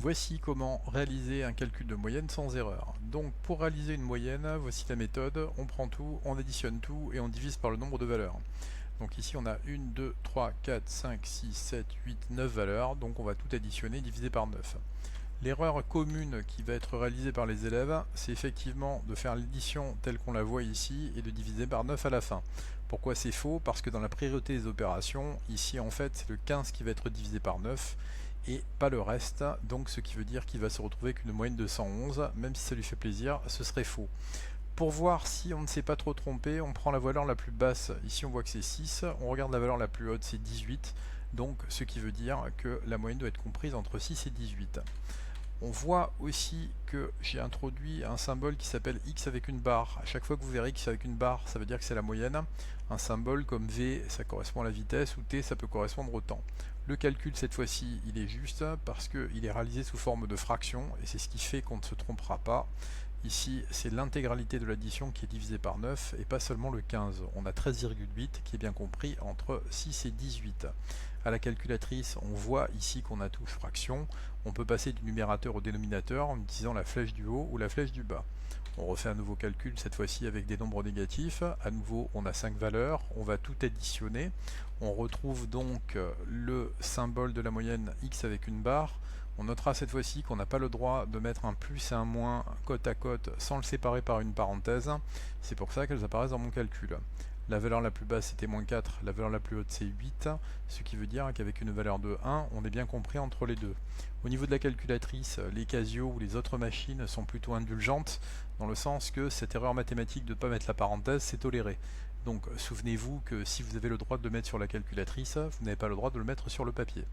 Voici comment réaliser un calcul de moyenne sans erreur. Donc pour réaliser une moyenne, voici la méthode. On prend tout, on additionne tout et on divise par le nombre de valeurs. Donc ici on a 1, 2, 3, 4, 5, 6, 7, 8, 9 valeurs. Donc on va tout additionner, diviser par 9. L'erreur commune qui va être réalisée par les élèves, c'est effectivement de faire l'addition telle qu'on la voit ici et de diviser par 9 à la fin. Pourquoi c'est faux? Parce que dans la priorité des opérations, ici en fait c'est le 15 qui va être divisé par 9 et pas le reste, donc ce qui veut dire qu'il va se retrouver avec une moyenne de 111, même si ça lui fait plaisir, ce serait faux. Pour voir si on ne s'est pas trop trompé, on prend la valeur la plus basse, ici on voit que c'est 6, on regarde la valeur la plus haute, c'est 18, donc ce qui veut dire que la moyenne doit être comprise entre 6 et 18. On voit aussi que j'ai introduit un symbole qui s'appelle X avec une barre. À chaque fois que vous verrez X avec une barre, ça veut dire que c'est la moyenne. Un symbole comme V, ça correspond à la vitesse, ou T, ça peut correspondre au temps. Le calcul, cette fois-ci, il est juste parce qu'il est réalisé sous forme de fraction, et c'est ce qui fait qu'on ne se trompera pas. Ici, c'est l'intégralité de l'addition qui est divisée par 9, et pas seulement le 15. On a 13,8 qui est bien compris entre 6 et 18. À la calculatrice, on voit ici qu'on a touche fraction. On peut passer du numérateur au dénominateur en utilisant la flèche du haut ou la flèche du bas. On refait un nouveau calcul, cette fois-ci avec des nombres négatifs. À nouveau, on a 5 valeurs. On va tout additionner. On retrouve donc le symbole de la moyenne X avec une barre. On notera cette fois-ci qu'on n'a pas le droit de mettre un plus et un moins côte à côte sans le séparer par une parenthèse. C'est pour ça qu'elles apparaissent dans mon calcul. La valeur la plus basse c'était moins 4, la valeur la plus haute c'est 8, ce qui veut dire qu'avec une valeur de 1, on est bien compris entre les deux. Au niveau de la calculatrice, les Casio ou les autres machines sont plutôt indulgentes, dans le sens que cette erreur mathématique de ne pas mettre la parenthèse, c'est toléré. Donc souvenez-vous que si vous avez le droit de le mettre sur la calculatrice, vous n'avez pas le droit de le mettre sur le papier.